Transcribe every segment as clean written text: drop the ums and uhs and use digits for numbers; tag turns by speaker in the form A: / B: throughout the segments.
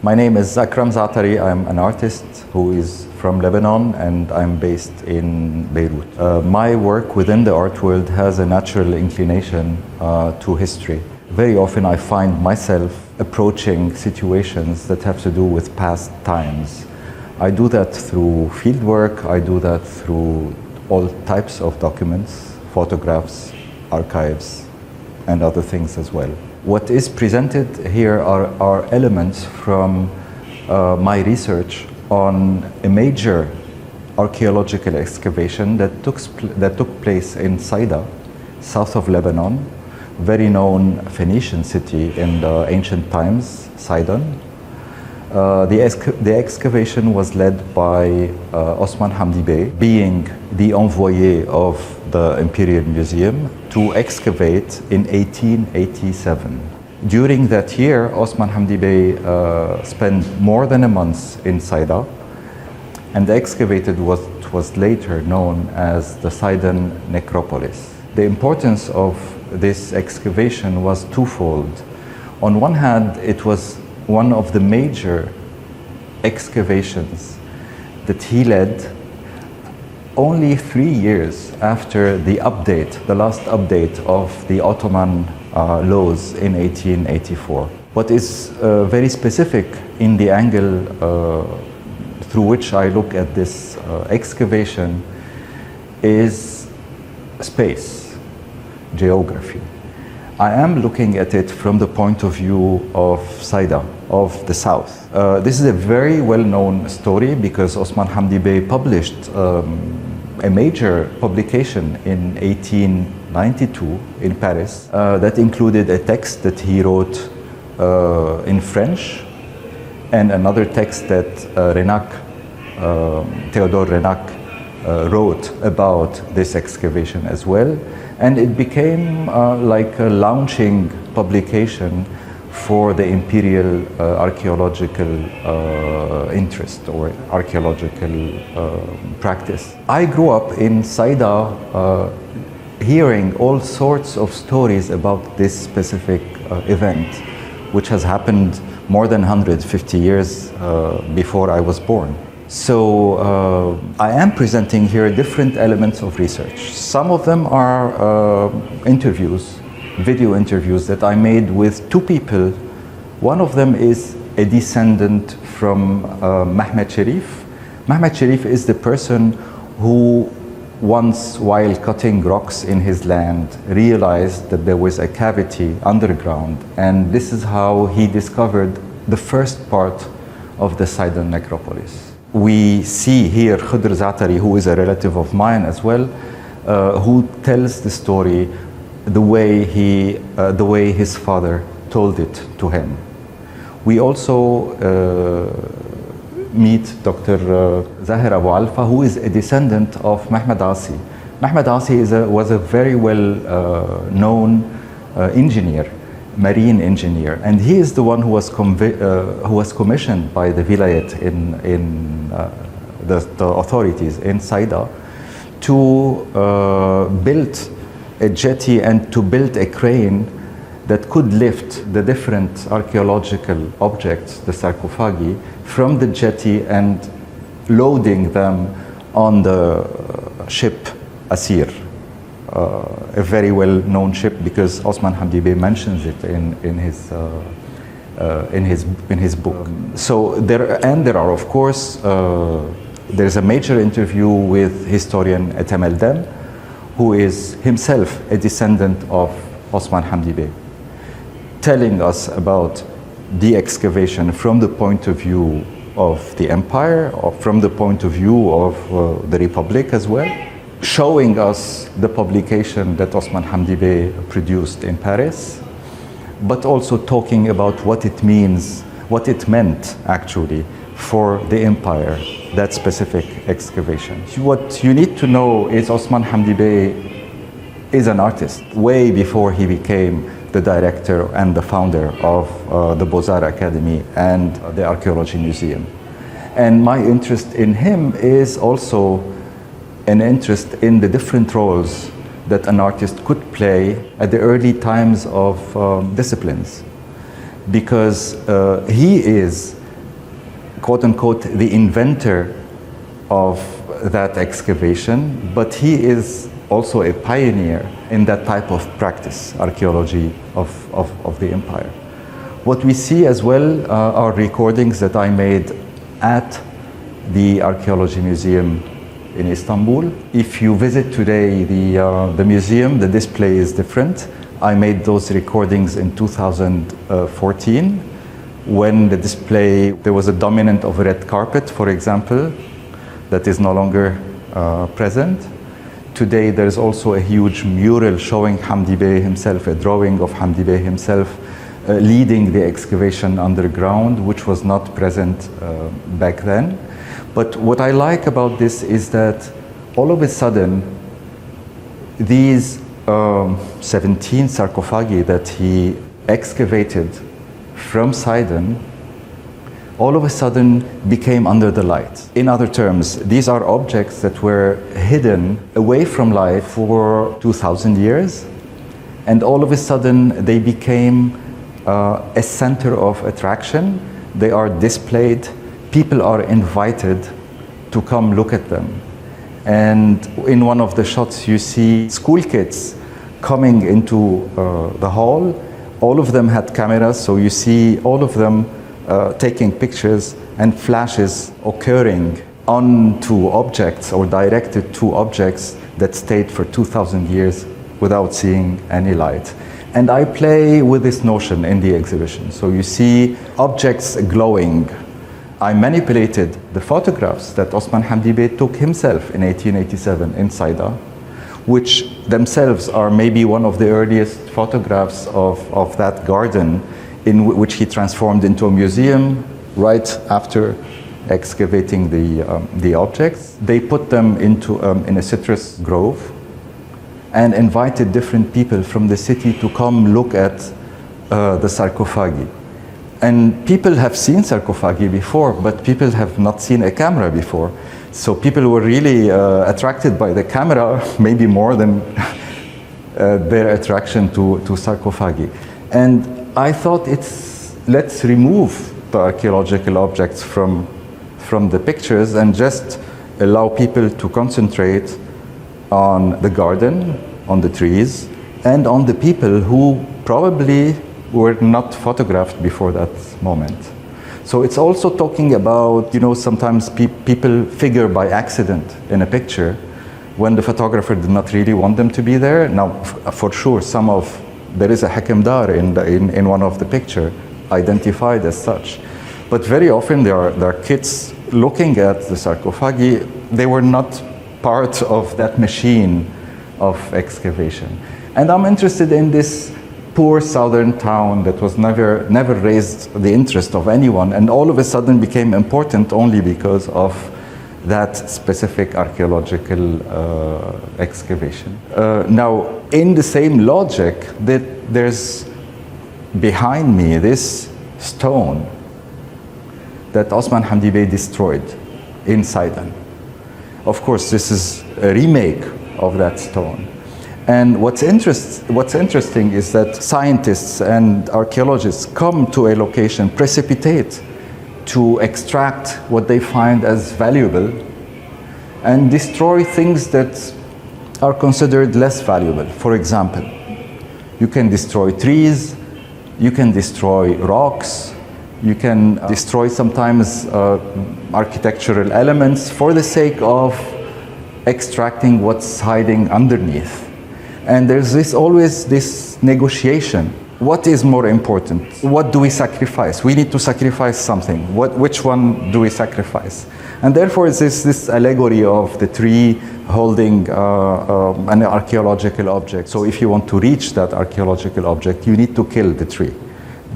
A: My name is Akram Zaatari. I'm an artist who is from Lebanon and I'm based in Beirut. My work within the art world has a natural inclination to history. Very often I find myself approaching situations that have to do with past times. I do that through fieldwork, I do that through all types of documents, photographs, archives, and other things as well. What is presented here are elements from my research on a major archaeological excavation that took place in Saida, south of Lebanon, very known Phoenician city in the ancient times, Sidon. The excavation was led by Osman Hamdi Bey, being the envoyé of the Imperial Museum to excavate in 1887. During that year, Osman Hamdi Bey spent more than a month in Saida and excavated what was later known as the Sidon necropolis. The importance of this excavation was twofold. On one hand, it was one of the major excavations that he led only 3 years after the last update of the Ottoman laws in 1884. What is very specific in the angle through which I look at this excavation is space, geography. I am looking at it from the point of view of Saida, of the south. This is a very well-known story because Osman Hamdi Bey published a major publication in 1892 in Paris that included a text that he wrote in French and another text that Theodore Renac wrote about this excavation as well. And it became like a launching publication for the imperial archaeological interest or archaeological practice. I grew up in Saida hearing all sorts of stories about this specific event, which has happened more than 150 years before I was born. So I am presenting here different elements of research. Some of them are interviews, video interviews that I made with two people. One of them is a descendant from Mehmet Sharif. Mehmet Sharif is the person who once, while cutting rocks in his land, realized that there was a cavity underground, and this is how he discovered the first part of the Sidon necropolis. We see here Khudr Zaatari, who is a relative of mine as well, who tells the story the way his father told it to him. We also meet Dr. Zahir Abu Alfa, who is a descendant of Mehmed Asi. Mehmed Asi was a very well-known engineer, marine engineer, and he is the one who was commissioned by the vilayet in the authorities in Saida to build a jetty and to build a crane that could lift the different archaeological objects, the sarcophagi, from the jetty and loading them on the ship Asir, a very well-known ship because Osman Hamdi Bey mentions it in his book. So there are of course there's a major interview with historian Ethem Eldem, who is himself a descendant of Osman Hamdi Bey, telling us about the excavation from the point of view of the empire, or from the point of view of the Republic as well, showing us the publication that Osman Hamdi Bey produced in Paris, but also talking about what it means, what it meant actually for the empire, that specific excavation. What you need to know is Osman Hamdi Bey is an artist way before he became the director and the founder of the Beaux-Arts Academy and the Archaeology Museum. And my interest in him is also an interest in the different roles that an artist could play at the early times of disciplines, because he is quote-unquote, the inventor of that excavation, but he is also a pioneer in that type of practice, archaeology of the empire. What we see as well are recordings that I made at the Archaeology Museum in Istanbul. If you visit today the museum, the display is different. I made those recordings in 2014 when the display, there was a dominant of a red carpet, for example, that is no longer present. Today there's also a huge mural showing Hamdi Bey himself, a drawing of Hamdi Bey himself leading the excavation underground, which was not present back then. But what I like about this is that all of a sudden these 17 sarcophagi that he excavated from Sidon all of a sudden became under the light. In other terms, these are objects that were hidden away from light for 2,000 years, and all of a sudden they became a center of attraction. They are displayed, people are invited to come look at them. And in one of the shots you see school kids coming into the hall. All of them had cameras, so you see all of them taking pictures and flashes occurring onto objects or directed to objects that stayed for 2,000 years without seeing any light. And I play with this notion in the exhibition. So you see objects glowing. I manipulated the photographs that Osman Hamdi Bey took himself in 1887 in Saida, which themselves are maybe one of the earliest photographs of that garden, in which he transformed into a museum right after excavating the objects. They put them into in a citrus grove and invited different people from the city to come look at the sarcophagi. And people have seen sarcophagi before, but people have not seen a camera before. So people were really attracted by the camera, maybe more than their attraction to sarcophagi. And I thought let's remove the archaeological objects from the pictures and just allow people to concentrate on the garden, on the trees, and on the people who probably were not photographed before that moment. So it's also talking about, sometimes people figure by accident in a picture when the photographer did not really want them to be there. Now, for sure, there is a hakemdar in one of the picture identified as such. But very often there are kids looking at the sarcophagi. They were not part of that machine of excavation. And I'm interested in this poor southern town that was never raised the interest of anyone, and all of a sudden became important only because of that specific archaeological excavation. Now, in the same logic, that there's behind me this stone that Osman Hamdi Bey destroyed in Sidon. Of course, this is a remake of that stone. And what's interesting is that scientists and archaeologists come to a location, precipitate to extract what they find as valuable and destroy things that are considered less valuable. For example, you can destroy trees, you can destroy rocks, you can destroy sometimes architectural elements for the sake of extracting what's hiding underneath. And there's always this negotiation. What is more important? What do we sacrifice? We need to sacrifice something. Which one do we sacrifice? And therefore, it's this allegory of the tree holding an archaeological object. So if you want to reach that archaeological object, you need to kill the tree.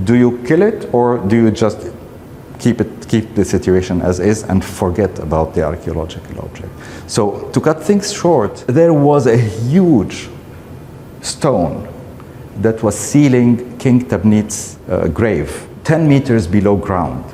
A: Do you kill it, or do you just keep the situation as is and forget about the archaeological object? So to cut things short, there was a huge stone that was sealing King Tabnit's grave, 10 meters below ground.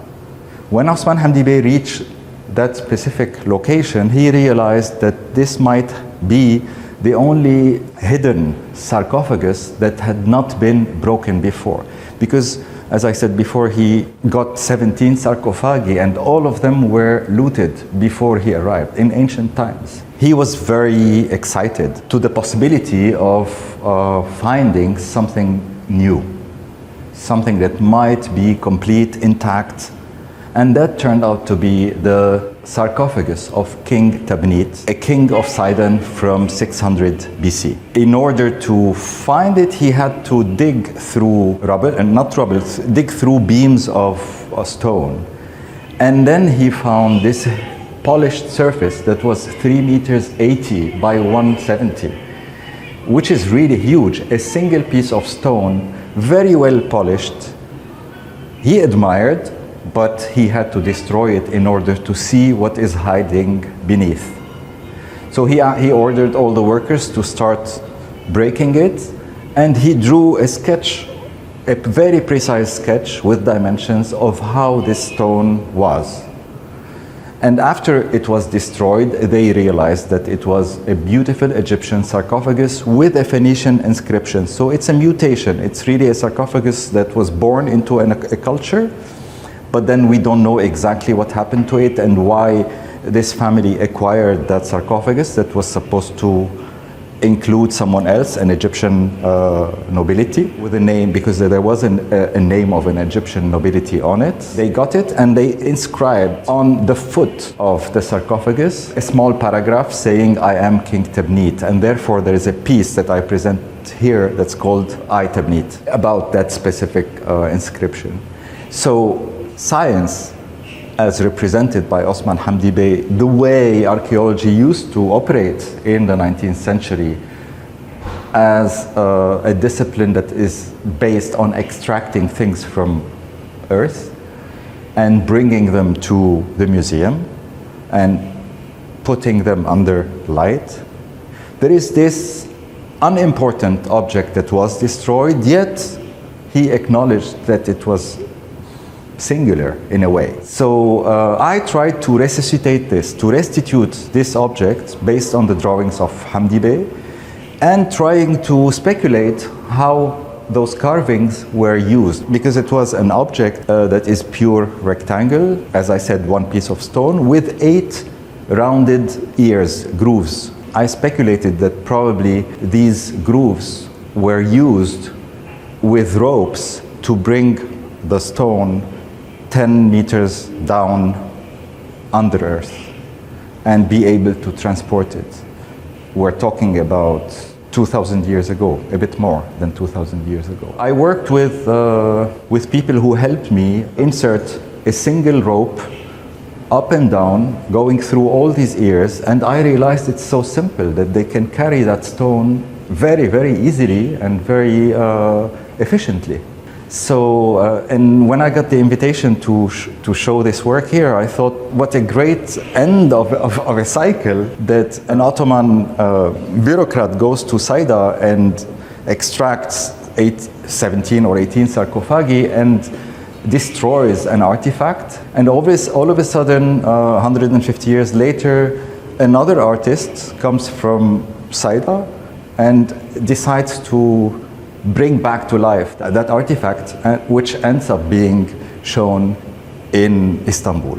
A: When Osman Hamdi Bey reached that specific location, he realized that this might be the only hidden sarcophagus that had not been broken before. Because As I said before, he got 17 sarcophagi, and all of them were looted before he arrived in ancient times. He was very excited to the possibility of finding something new, something that might be complete, intact, and that turned out to be the sarcophagus of King Tabnit, a king of Sidon from 600 BC. In order to find it, he had to dig through rubble, and not rubble, dig through beams of stone. And then he found this polished surface that was 3 meters 80 by 170, which is really huge, a single piece of stone, very well polished. He admired, but he had to destroy it in order to see what is hiding beneath. So he ordered all the workers to start breaking it, and he drew a sketch, a very precise sketch with dimensions of how this stone was. And after it was destroyed, they realized that it was a beautiful Egyptian sarcophagus with a Phoenician inscription. So it's a mutation. It's really a sarcophagus that was born into a culture, but then we don't know exactly what happened to it and why this family acquired that sarcophagus that was supposed to include someone else, an Egyptian nobility, with a name, because there was a name of an Egyptian nobility on it. They got it and they inscribed on the foot of the sarcophagus a small paragraph saying, "I am King Tabnit," and therefore there is a piece that I present here that's called I Tabnit, about that specific inscription. So science, as represented by Osman Hamdi Bey, the way archaeology used to operate in the 19th century as a discipline that is based on extracting things from earth and bringing them to the museum and putting them under light. There is this unimportant object that was destroyed, yet he acknowledged that it was singular in a way. So I tried to resuscitate this, to restitute this object based on the drawings of Hamdi Bey, and trying to speculate how those carvings were used, because it was an object that is pure rectangle, as I said, one piece of stone with 8 rounded ears, grooves. I speculated that probably these grooves were used with ropes to bring the stone 10 meters down under earth and be able to transport it. We're talking about 2,000 years ago, a bit more than 2,000 years ago. I worked with people who helped me insert a single rope up and down, going through all these ears, and I realized it's so simple that they can carry that stone very, very easily and very efficiently. So, and when I got the invitation to show this work here, I thought, what a great end of a cycle, that an Ottoman bureaucrat goes to Saida and extracts 17 or 18 sarcophagi and destroys an artifact. And all of a sudden, 150 years later, another artist comes from Saida and decides to bring back to life that artifact, which ends up being shown in Istanbul.